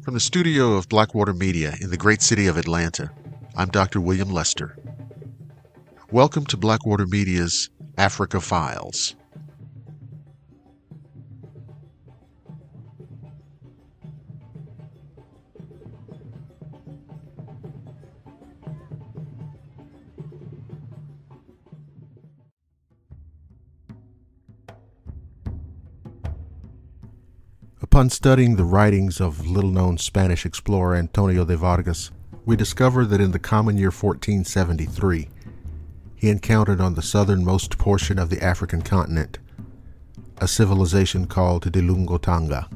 From the studio of Blackwater Media in the great city of Atlanta, I'm Dr. William Lester. Welcome to Blackwater Media's Africa Files. Upon studying the writings of little-known Spanish explorer Antonio de Vargas, we discover that in the common year 1473, he encountered on the southernmost portion of the African continent a civilization called Dilungotanga,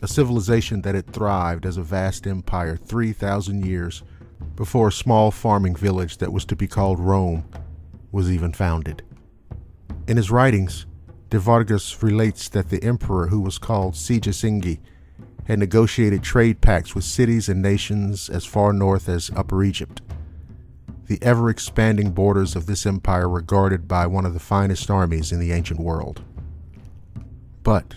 a civilization that had thrived as a vast empire 3,000 years before a small farming village that was to be called Rome was even founded. In his writings, de Vargas relates that the emperor, who was called Sigisingui, had negotiated trade pacts with cities and nations as far north as Upper Egypt. The ever-expanding borders of this empire were guarded by one of the finest armies in the ancient world. But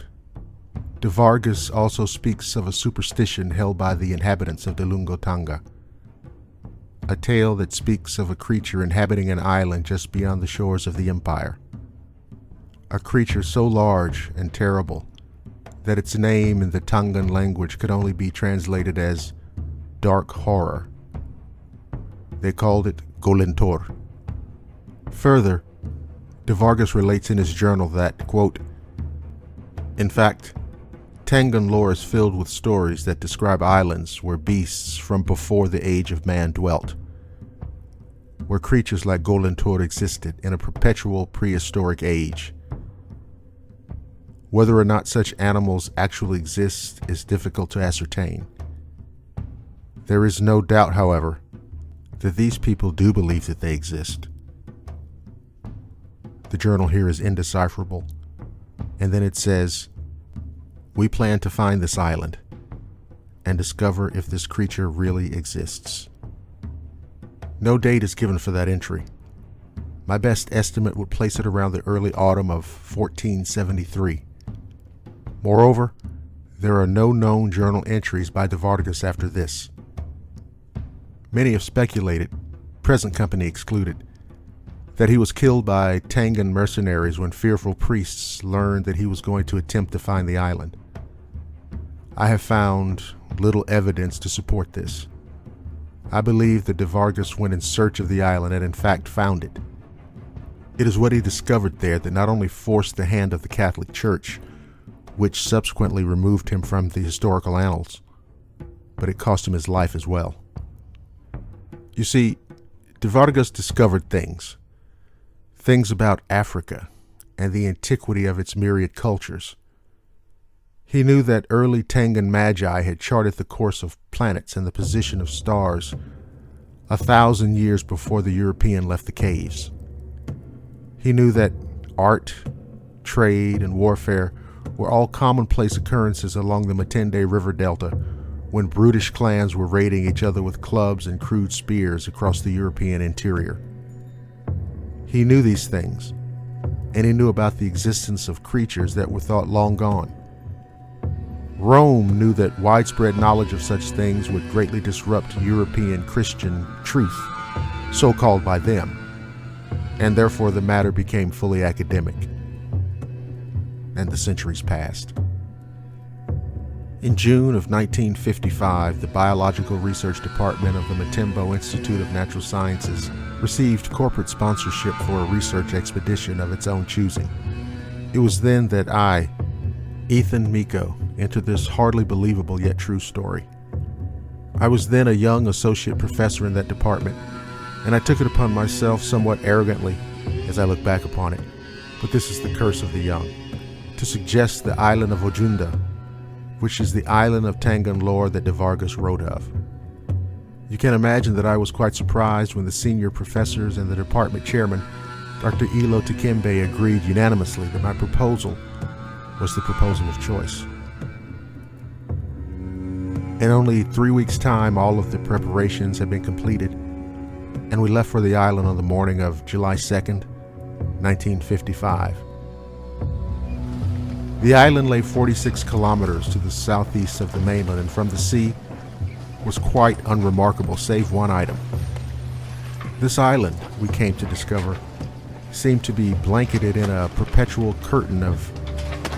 de Vargas also speaks of a superstition held by the inhabitants of Dilungotanga, a tale that speaks of a creature inhabiting an island just beyond the shores of the empire. A creature so large and terrible that its name in the Tongan language could only be translated as dark horror. They called it Golentor. Further, de Vargas relates in his journal that, quote, in fact, Tongan lore is filled with stories that describe islands where beasts from before the age of man dwelt, where creatures like Golentor existed in a perpetual prehistoric age. Whether or not such animals actually exist is difficult to ascertain. There is no doubt, however, that these people do believe that they exist. The journal here is indecipherable, and then it says, "We plan to find this island and discover if this creature really exists." No date is given for that entry. My best estimate would place it around the early autumn of 1473. Moreover, there are no known journal entries by de Vargas after this. Many have speculated, present company excluded, that he was killed by Tongan mercenaries when fearful priests learned that he was going to attempt to find the island. I have found little evidence to support this. I believe that de Vargas went in search of the island and in fact found it. It is what he discovered there that not only forced the hand of the Catholic Church, which subsequently removed him from the historical annals, but it cost him his life as well. You see, de Vargas discovered things about Africa and the antiquity of its myriad cultures. He knew that early Tongan magi had charted the course of planets and the position of stars 1,000 years before the European left the caves. He knew that art, trade, and warfare were all commonplace occurrences along the Matende River Delta when brutish clans were raiding each other with clubs and crude spears across the European interior. He knew these things, and he knew about the existence of creatures that were thought long gone. Rome knew that widespread knowledge of such things would greatly disrupt European Christian truth, so called by them, and therefore the matter became fully academic. And the centuries passed. In June of 1955, the Biological Research Department of the Matembo Institute of Natural Sciences received corporate sponsorship for a research expedition of its own choosing. It was then that I, Ethan Miko, entered this hardly believable yet true story. I was then a young associate professor in that department, and I took it upon myself somewhat arrogantly as I look back upon it, but this is the curse of the young, to suggest the island of Ojunda, which is the island of Tongan lore that de Vargas wrote of. You can imagine that I was quite surprised when the senior professors and the department chairman, Dr. Ilo Takembe, agreed unanimously that my proposal was the proposal of choice. In only 3 weeks' time, all of the preparations had been completed, and we left for the island on the morning of July 2nd, 1955. The island lay 46 kilometers to the southeast of the mainland, and from the sea was quite unremarkable, save one item. This island, we came to discover, seemed to be blanketed in a perpetual curtain of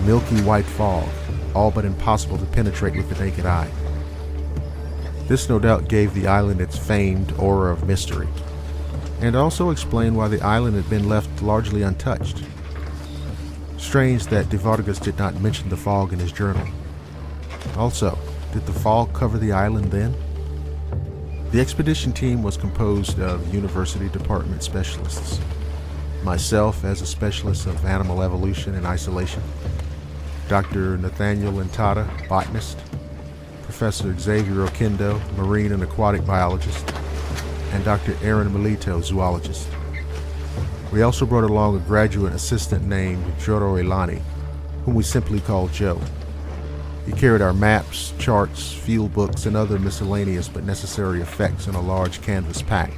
milky white fog, all but impossible to penetrate with the naked eye. This no doubt gave the island its famed aura of mystery, and also explained why the island had been left largely untouched. Strange that de Vargas did not mention the fog in his journal. Also, did the fog cover the island then? The expedition team was composed of university department specialists. Myself as a specialist of animal evolution and isolation, Dr. Nathaniel Lentada, botanist, Professor Xavier Oquendo, marine and aquatic biologist, and Dr. Aaron Melito, zoologist. We also brought along a graduate assistant named Joro Elani, whom we simply called Joe. He carried our maps, charts, field books, and other miscellaneous but necessary effects in a large canvas pack.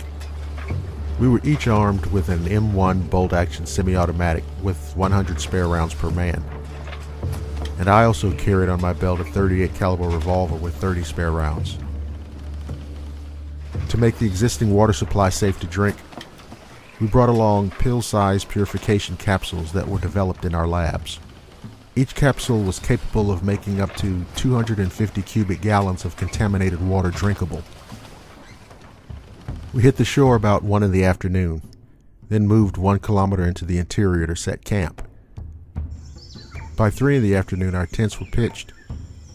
We were each armed with an M1 bolt-action semi-automatic with 100 spare rounds per man. And I also carried on my belt a .38 caliber revolver with 30 spare rounds. To make the existing water supply safe to drink, we brought along pill-sized purification capsules that were developed in our labs. Each capsule was capable of making up to 250 cubic gallons of contaminated water drinkable. We hit the shore about 1 in the afternoon, then moved 1 kilometer into the interior to set camp. By 3 in the afternoon, our tents were pitched,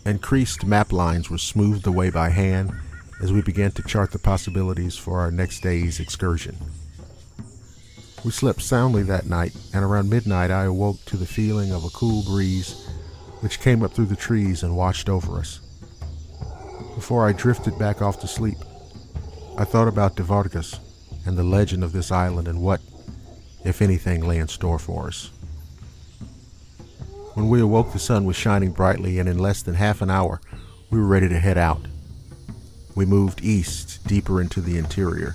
and creased map lines were smoothed away by hand as we began to chart the possibilities for our next day's excursion. We slept soundly that night, and around midnight I awoke to the feeling of a cool breeze which came up through the trees and washed over us. Before I drifted back off to sleep, I thought about de Vargas and the legend of this island and what, if anything, lay in store for us. When we awoke, the sun was shining brightly, and in less than half an hour, we were ready to head out. We moved east, deeper into the interior,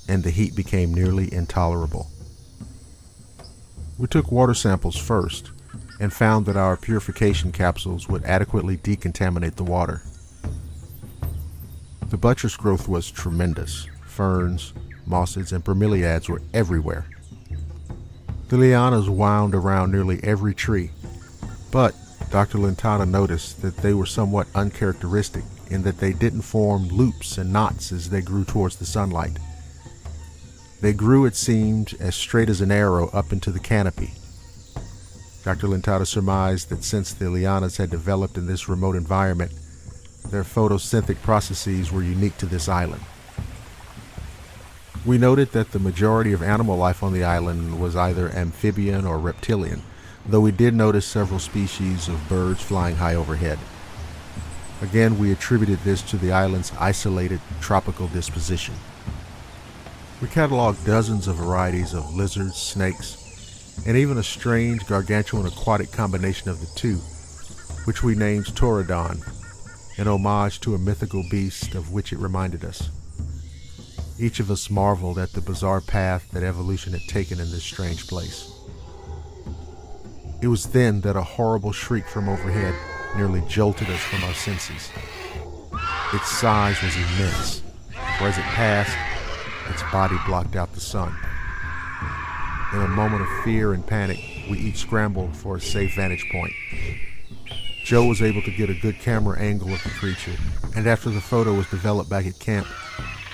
and the heat became nearly intolerable. We took water samples first, and found that our purification capsules would adequately decontaminate the water. The buttress growth was tremendous. Ferns, mosses, and bromeliads were everywhere. The lianas wound around nearly every tree, but Dr. Lentada noticed that they were somewhat uncharacteristic in that they didn't form loops and knots as they grew towards the sunlight. They grew, it seemed, as straight as an arrow up into the canopy. Dr. Lentada surmised that since the lianas had developed in this remote environment, their photosynthetic processes were unique to this island. We noted that the majority of animal life on the island was either amphibian or reptilian, though we did notice several species of birds flying high overhead. Again, we attributed this to the island's isolated tropical disposition. We cataloged dozens of varieties of lizards, snakes, and even a strange gargantuan aquatic combination of the two, which we named Taurodon, in homage to a mythical beast of which it reminded us. Each of us marveled at the bizarre path that evolution had taken in this strange place. It was then that a horrible shriek from overhead nearly jolted us from our senses. Its size was immense, for as it passed, its body blocked out the sun. In a moment of fear and panic, we each scrambled for a safe vantage point. Joe was able to get a good camera angle of the creature, and after the photo was developed back at camp,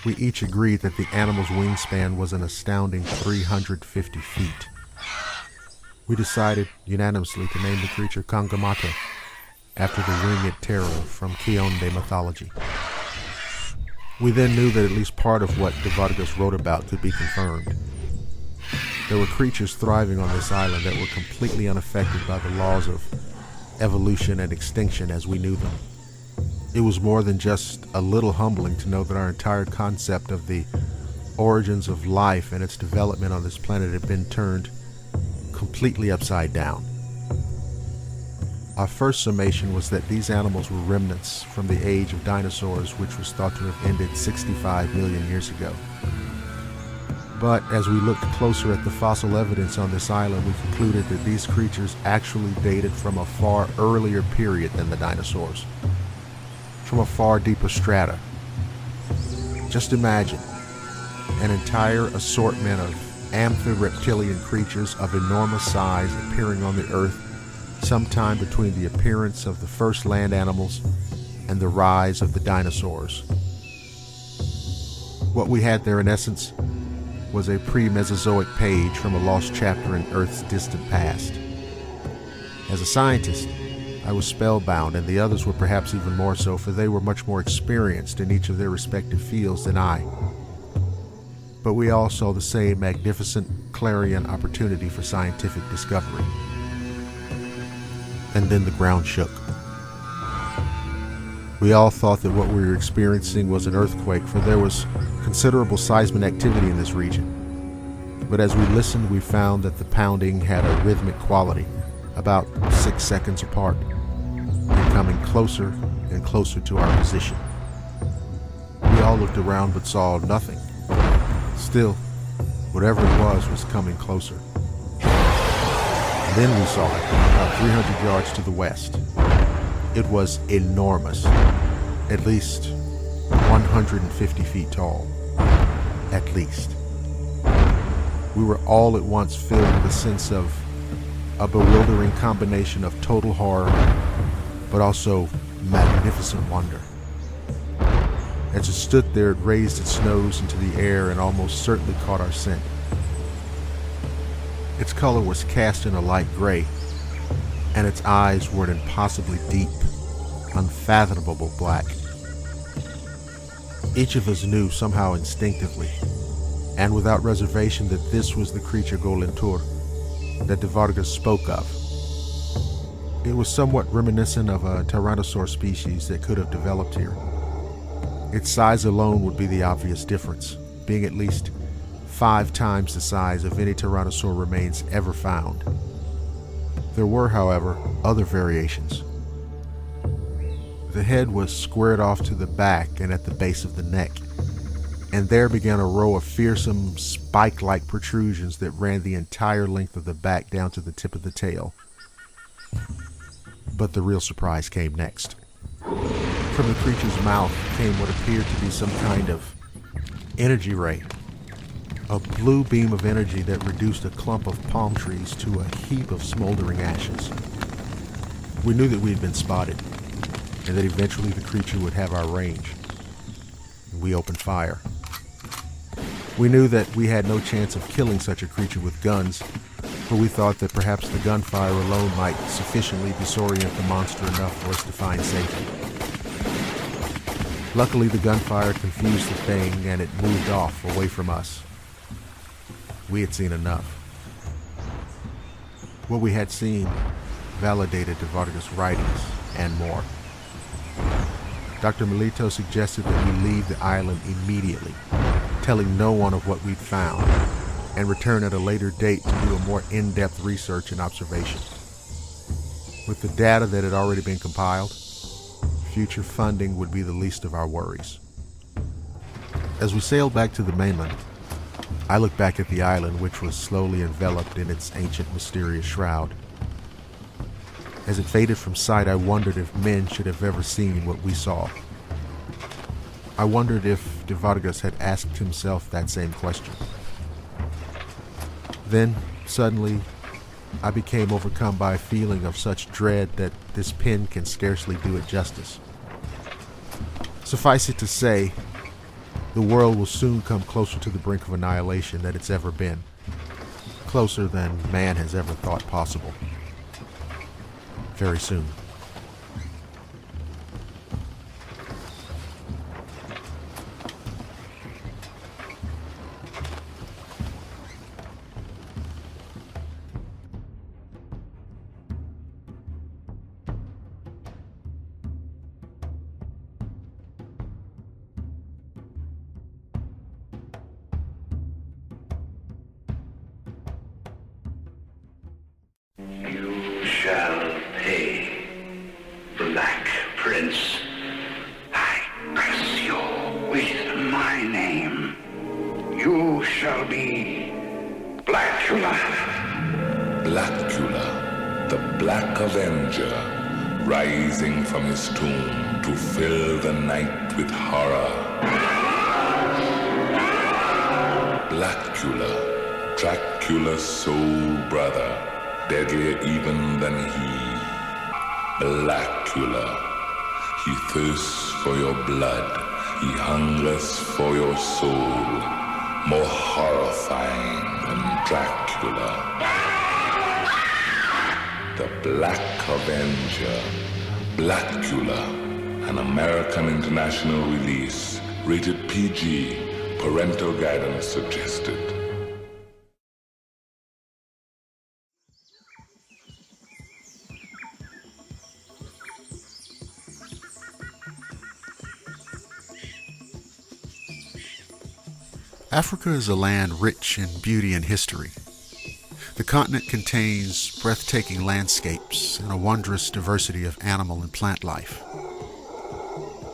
we each agreed that the animal's wingspan was an astounding 350 feet. We decided unanimously to name the creature Kangamato, after the winged terror from Kionde mythology. We then knew that at least part of what de Vargas wrote about could be confirmed. There were creatures thriving on this island that were completely unaffected by the laws of evolution and extinction as we knew them. It was more than just a little humbling to know that our entire concept of the origins of life and its development on this planet had been turned completely upside down. Our first summation was that these animals were remnants from the age of dinosaurs, which was thought to have ended 65 million years ago. But as we looked closer at the fossil evidence on this island, we concluded that these creatures actually dated from a far earlier period than the dinosaurs, from a far deeper strata. Just imagine an entire assortment of amphireptilian creatures of enormous size appearing on the Earth sometime between the appearance of the first land animals and the rise of the dinosaurs. What we had there, in essence, was a pre-Mesozoic page from a lost chapter in Earth's distant past. As a scientist, I was spellbound, and the others were perhaps even more so, for they were much more experienced in each of their respective fields than I. But we all saw the same magnificent clarion opportunity for scientific discovery. And then the ground shook. We all thought that what we were experiencing was an earthquake, for there was considerable seismic activity in this region. But as we listened, we found that the pounding had a rhythmic quality, about 6 seconds apart, and coming closer and closer to our position. We all looked around but saw nothing. Still, whatever it was coming closer. Then we saw it, about 300 yards to the west. It was enormous, at least 150 feet tall, at least. We were all at once filled with a sense of a bewildering combination of total horror, but also magnificent wonder. As it stood there, it raised its nose into the air and almost certainly caught our scent. Its color was cast in a light gray, and its eyes were an impossibly deep, unfathomable black. Each of us knew somehow instinctively, and without reservation, that this was the creature Golentur that de Vargas spoke of. It was somewhat reminiscent of a tyrannosaur species that could have developed here. Its size alone would be the obvious difference, being at least 5 times the size of any tyrannosaur remains ever found. There were, however, other variations. The head was squared off to the back and at the base of the neck, and there began a row of fearsome, spike-like protrusions that ran the entire length of the back down to the tip of the tail. But the real surprise came next. From the creature's mouth came what appeared to be some kind of energy ray, a blue beam of energy that reduced a clump of palm trees to a heap of smoldering ashes. We knew that we had been spotted, and that eventually the creature would have our range. We opened fire. We knew that we had no chance of killing such a creature with guns, for we thought that perhaps the gunfire alone might sufficiently disorient the monster enough for us to find safety. Luckily, the gunfire confused the thing, and it moved off away from us. We had seen enough. What we had seen validated de Vargas' writings and more. Dr. Melito suggested that we leave the island immediately, telling no one of what we'd found, and return at a later date to do a more in-depth research and observation. With the data that had already been compiled, future funding would be the least of our worries. As we sailed back to the mainland, I looked back at the island, which was slowly enveloped in its ancient mysterious shroud. As it faded from sight, I wondered if men should have ever seen what we saw. I wondered if de Vargas had asked himself that same question. Then, suddenly, I became overcome by a feeling of such dread that this pen can scarcely do it justice. Suffice it to say, the world will soon come closer to the brink of annihilation than it's ever been. Closer than man has ever thought possible. Very soon. You shall pay, Black Prince. I curse you with my name. You you shall be Blackula. Blackula, the Black Avenger, rising from his tomb to fill the night with horror. Blackula, Dracula's soul brother, deadlier even than he. Blackula, he thirsts for your blood, he hungers for your soul, more horrifying than Dracula. The Black Avenger, Blackula, an American international release, rated PG, parental guidance suggested. Africa is a land rich in beauty and history. The continent contains breathtaking landscapes and a wondrous diversity of animal and plant life.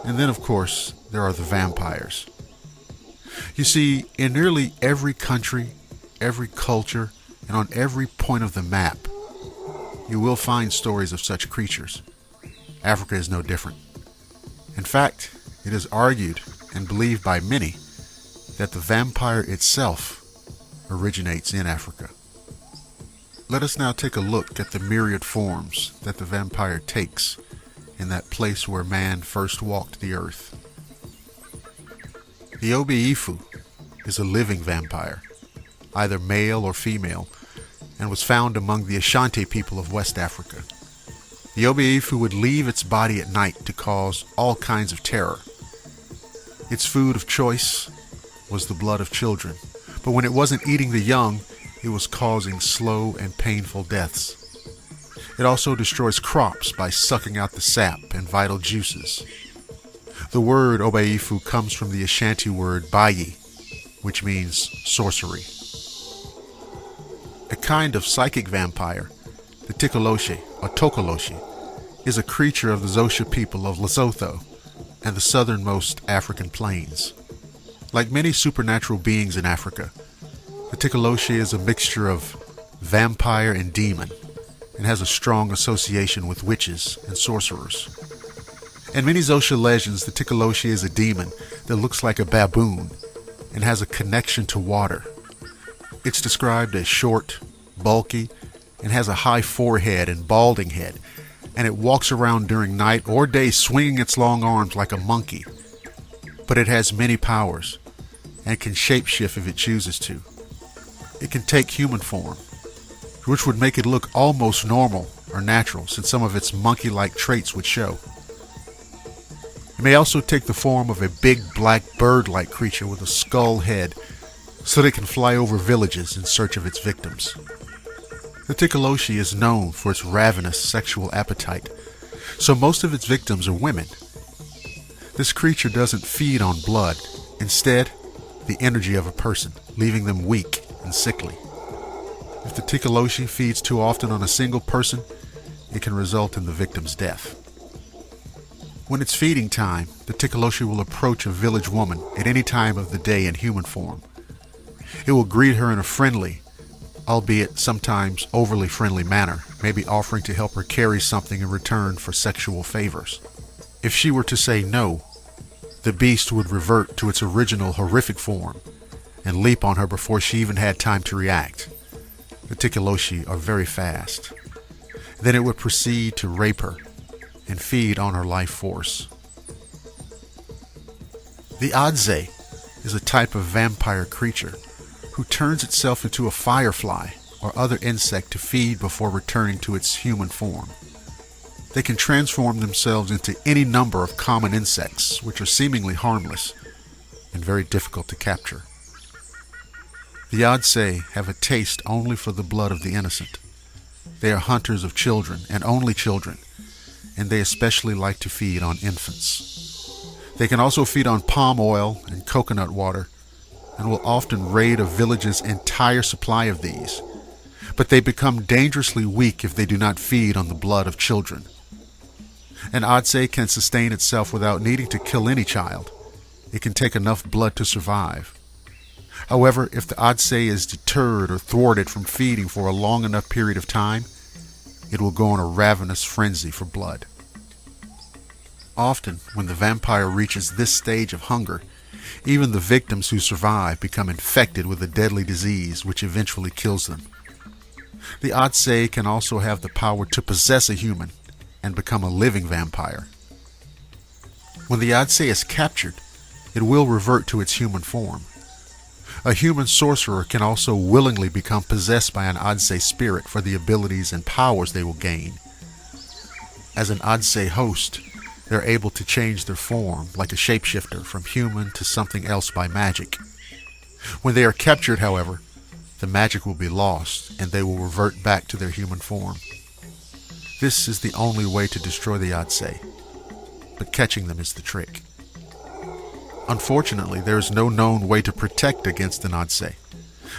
And then, of course, there are the vampires. You see, in nearly every country, every culture, and on every point of the map, you will find stories of such creatures. Africa is no different. In fact, it is argued and believed by many that the vampire itself originates in Africa. Let us now take a look at the myriad forms that the vampire takes in that place where man first walked the earth. The Obe-Ifu is a living vampire, either male or female, and was found among the Ashanti people of West Africa. The Obe-Ifu would leave its body at night to cause all kinds of terror. Its food of choice was the blood of children, but when it wasn't eating the young, it was causing slow and painful deaths. It also destroys crops by sucking out the sap and vital juices. The word Obe-Ifu comes from the Ashanti word bayi, which means sorcery. A kind of psychic vampire, the Tikoloshi or Tokoloshi, is a creature of the Xhosa people of Lesotho and the southernmost African plains. Like many supernatural beings in Africa, the Tikoloshi is a mixture of vampire and demon and has a strong association with witches and sorcerers. In many Xhosa legends, the Tikoloshi is a demon that looks like a baboon and has a connection to water. It's described as short, bulky, and has a high forehead and balding head, and it walks around during night or day swinging its long arms like a monkey. But it has many powers and can shapeshift if it chooses to. It can take human form, which would make it look almost normal or natural, since some of its monkey-like traits would show. It may also take the form of a big black bird-like creature with a skull head, so that it can fly over villages in search of its victims. The Tikoloshi is known for its ravenous sexual appetite, so most of its victims are women. This creature doesn't feed on blood, instead, the energy of a person, leaving them weak and sickly. If the Tikoloshi feeds too often on a single person, it can result in the victim's death. When it's feeding time, the Tikoloshi will approach a village woman at any time of the day in human form. It will greet her in a friendly, albeit sometimes overly friendly manner, maybe offering to help her carry something in return for sexual favors. If she were to say no, the beast would revert to its original horrific form and leap on her before she even had time to react. The Tikoloshi are very fast. Then it would proceed to rape her and feed on her life force. The Adze is a type of vampire creature who turns itself into a firefly or other insect to feed before returning to its human form. They can transform themselves into any number of common insects, which are seemingly harmless and very difficult to capture. The Adze have a taste only for the blood of the innocent. They are hunters of children, and only children, and they especially like to feed on infants. They can also feed on palm oil and coconut water, and will often raid a village's entire supply of these. But they become dangerously weak if they do not feed on the blood of children. An Adze can sustain itself without needing to kill any child. It can take enough blood to survive. However, if the Odsay is deterred or thwarted from feeding for a long enough period of time, it will go on a ravenous frenzy for blood. Often, when the vampire reaches this stage of hunger, even the victims who survive become infected with a deadly disease which eventually kills them. The Odsay can also have the power to possess a human and become a living vampire. When the Odsay is captured, it will revert to its human form. A human sorcerer can also willingly become possessed by an Odsay spirit for the abilities and powers they will gain. As an Odsay host, they're able to change their form like a shapeshifter from human to something else by magic. When they are captured, however, the magic will be lost and they will revert back to their human form. This is the only way to destroy the Odsay, but catching them is the trick. Unfortunately, there is no known way to protect against an Odsay.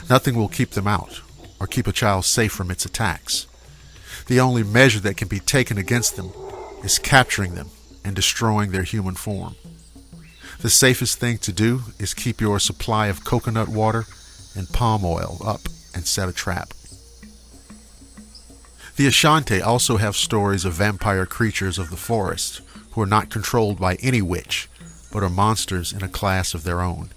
Nothing will keep them out or keep a child safe from its attacks. The only measure that can be taken against them is capturing them and destroying their human form. The safest thing to do is keep your supply of coconut water and palm oil up and set a trap. The Ashanti also have stories of vampire creatures of the forest who are not controlled by any witch, but are monsters in a class of their own.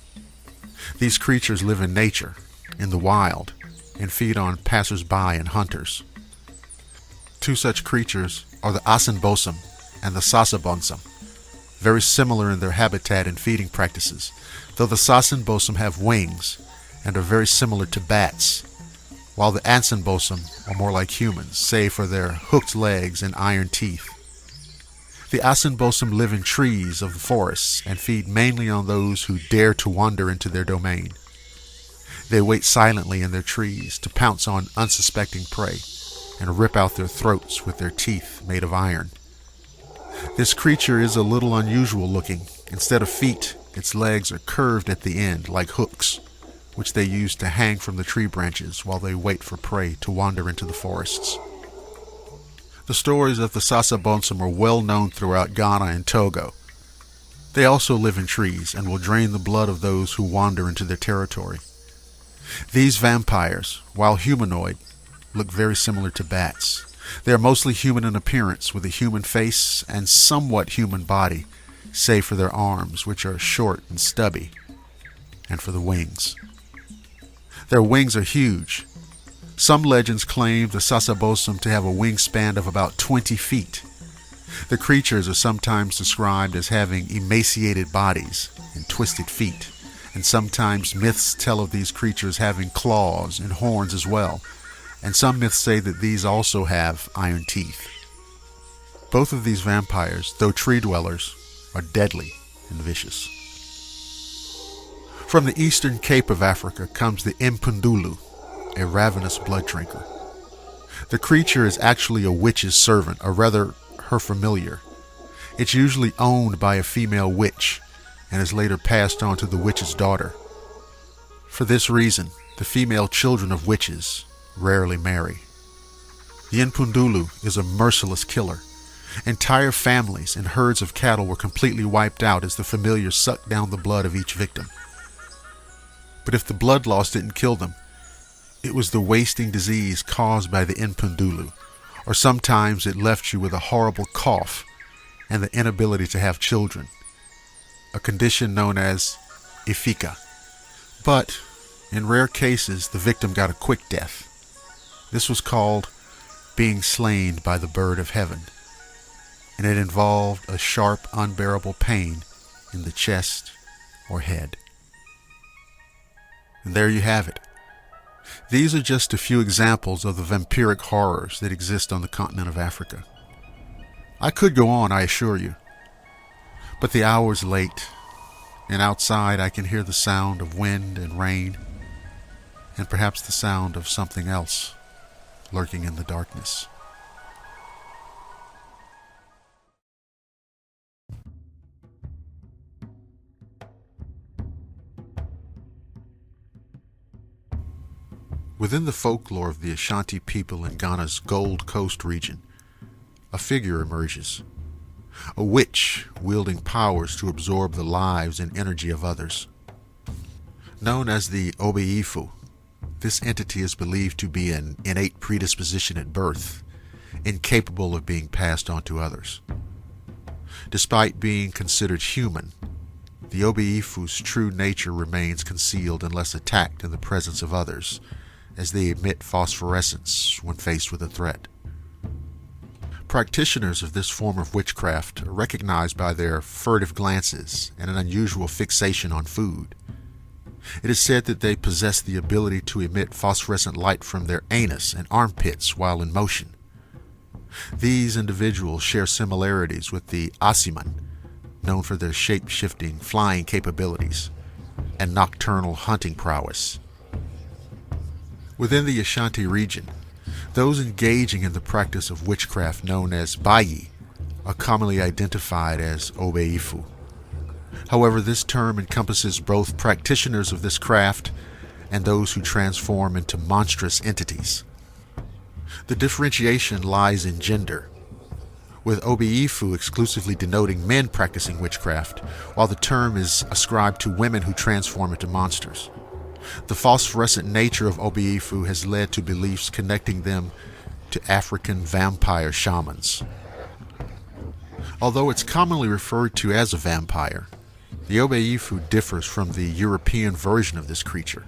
These creatures live in nature, in the wild, and feed on passers-by and hunters. Two such creatures are the Asenbosum and the Sasabonsum, very similar in their habitat and feeding practices, though the Sasenbosum have wings and are very similar to bats, while the Asenbosum are more like humans, save for their hooked legs and iron teeth. The Asenbosum live in trees of the forests and feed mainly on those who dare to wander into their domain. They wait silently in their trees to pounce on unsuspecting prey and rip out their throats with their teeth made of iron. This creature is a little unusual looking. Instead of feet, its legs are curved at the end like hooks, which they use to hang from the tree branches while they wait for prey to wander into the forests. The stories of the Sasabonsum are well known throughout Ghana and Togo. They also live in trees and will drain the blood of those who wander into their territory. These vampires, while humanoid, look very similar to bats. They are mostly human in appearance, with a human face and somewhat human body, save for their arms, which are short and stubby, and for the wings. Their wings are huge. Some legends claim the Sasabosum to have a wingspan of about 20 feet. The creatures are sometimes described as having emaciated bodies and twisted feet, and sometimes myths tell of these creatures having claws and horns as well, and some myths say that these also have iron teeth. Both of these vampires, though tree dwellers, are deadly and vicious. From the eastern Cape of Africa comes the Impundulu, a ravenous blood drinker. The creature is actually a witch's servant, or rather, her familiar. It's usually owned by a female witch, and is later passed on to the witch's daughter. For this reason, the female children of witches rarely marry. The Impundulu is a merciless killer. Entire families and herds of cattle were completely wiped out as the familiar sucked down the blood of each victim. But if the blood loss didn't kill them, it was the wasting disease caused by the Impundulu, or sometimes it left you with a horrible cough and the inability to have children, a condition known as ifika. But in rare cases, the victim got a quick death. This was called being slain by the bird of heaven, and it involved a sharp, unbearable pain in the chest or head. And there you have it. These are just a few examples of the vampiric horrors that exist on the continent of Africa. I could go on, I assure you, but the hour's late, and outside I can hear the sound of wind and rain, and perhaps the sound of something else lurking in the darkness. Within the folklore of the Ashanti people in Ghana's Gold Coast region, a figure emerges. A witch wielding powers to absorb the lives and energy of others. Known as the Obeifu, this entity is believed to be an innate predisposition at birth, incapable of being passed on to others. Despite being considered human, the Obeifu's true nature remains concealed unless attacked in the presence of others, as they emit phosphorescence when faced with a threat. Practitioners of this form of witchcraft are recognized by their furtive glances and an unusual fixation on food. It is said that they possess the ability to emit phosphorescent light from their anus and armpits while in motion. These individuals share similarities with the Asiman, known for their shape-shifting flying capabilities and nocturnal hunting prowess. Within the Ashanti region, those engaging in the practice of witchcraft known as Bayi are commonly identified as Obeifu. However, this term encompasses both practitioners of this craft and those who transform into monstrous entities. The differentiation lies in gender, with Obeifu exclusively denoting men practicing witchcraft, while the term is ascribed to women who transform into monsters. The phosphorescent nature of Obeifu has led to beliefs connecting them to African vampire shamans. Although it's commonly referred to as a vampire, the Obeifu differs from the European version of this creature.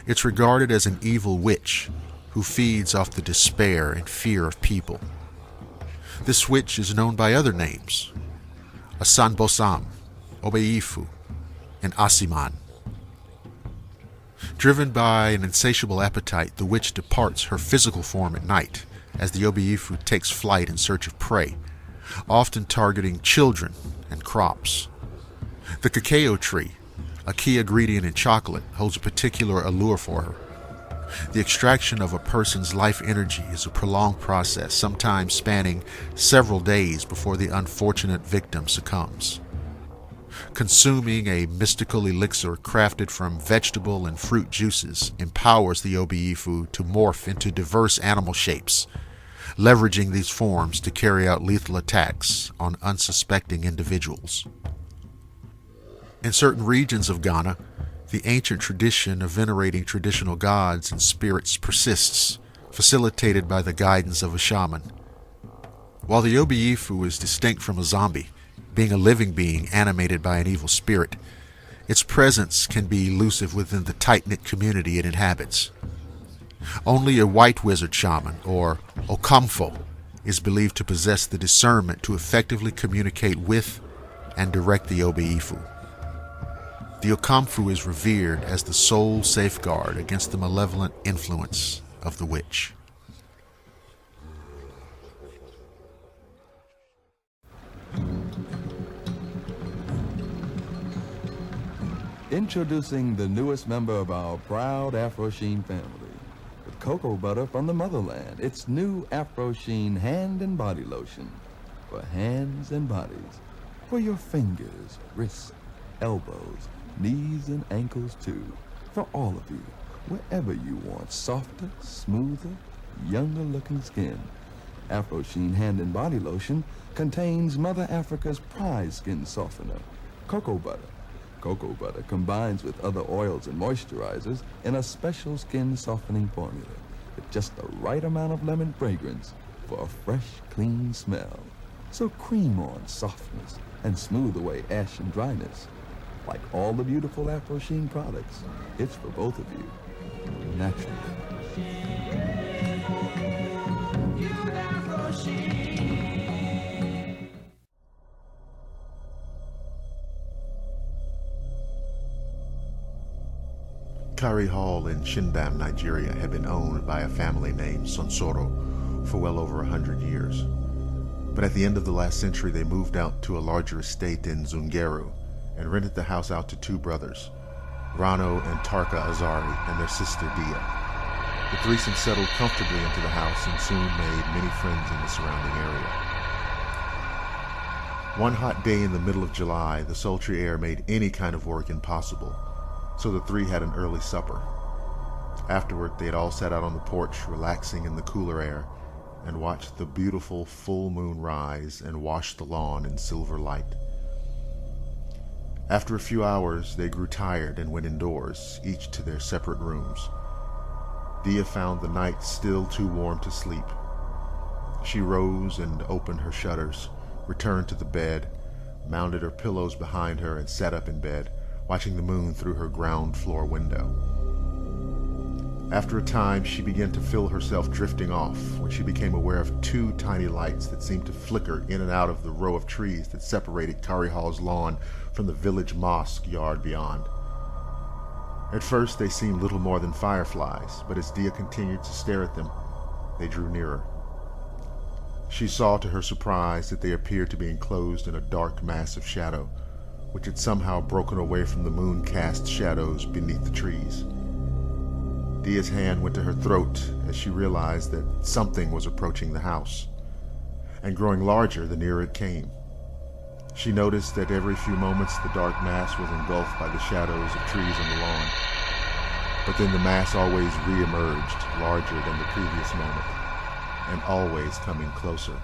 It's regarded as an evil witch who feeds off the despair and fear of people. This witch is known by other names: Asanbosam, Obeifu, and Asiman. Driven by an insatiable appetite, the witch departs her physical form at night as the Obeifu takes flight in search of prey, often targeting children and crops. The cacao tree, a key ingredient in chocolate, holds a particular allure for her. The extraction of a person's life energy is a prolonged process, sometimes spanning several days before the unfortunate victim succumbs. Consuming a mystical elixir crafted from vegetable and fruit juices empowers the Obeifu to morph into diverse animal shapes, leveraging these forms to carry out lethal attacks on unsuspecting individuals. In certain regions of Ghana, the ancient tradition of venerating traditional gods and spirits persists, facilitated by the guidance of a shaman. While the Obeifu is distinct from a zombie, being a living being animated by an evil spirit, its presence can be elusive within the tight-knit community it inhabits. Only a white wizard shaman, or Okamfo, is believed to possess the discernment to effectively communicate with and direct the Obeifu. The Okamfu is revered as the sole safeguard against the malevolent influence of the witch. Introducing the newest member of our proud Afro Sheen family. With cocoa butter from the motherland, it's new Afro Sheen hand and body lotion. For hands and bodies. For your fingers, wrists, elbows, knees and ankles too. For all of you, wherever you want softer, smoother, younger looking skin. Afro Sheen hand and body lotion contains Mother Africa's prize skin softener, cocoa butter. Cocoa butter combines with other oils and moisturizers in a special skin softening formula with just the right amount of lemon fragrance for a fresh, clean smell. So cream on softness and smooth away ash and dryness. Like all the beautiful Afro Sheen products, it's for both of you, naturally. Clary Hall in Shindam, Nigeria, had been owned by a family named Sonsoro for well over 100 years. But at the end of the last century, they moved out to a larger estate in Zungeru and rented the house out to two brothers, Rano and Tarka Azari, and their sister Dia. The threesome settled comfortably into the house and soon made many friends in the surrounding area. One hot day in the middle of July, the sultry air made any kind of work impossible, so the three had an early supper. Afterward, they had all sat out on the porch, relaxing in the cooler air, and watched the beautiful full moon rise and wash the lawn in silver light. After a few hours, they grew tired and went indoors, each to their separate rooms. Dia found the night still too warm to sleep. She rose and opened her shutters, returned to the bed, mounted her pillows behind her, and sat up in bed, watching the moon through her ground floor window. After a time, she began to feel herself drifting off when she became aware of two tiny lights that seemed to flicker in and out of the row of trees that separated Kari Hall's lawn from the village mosque yard beyond. At first, they seemed little more than fireflies, but as Dia continued to stare at them, they drew nearer. She saw to her surprise that they appeared to be enclosed in a dark mass of shadow, which had somehow broken away from the moon-cast shadows beneath the trees. Dia's hand went to her throat as she realized that something was approaching the house, and growing larger the nearer it came. She noticed that every few moments the dark mass was engulfed by the shadows of trees on the lawn, but then the mass always re-emerged, larger than the previous moment, and always coming closer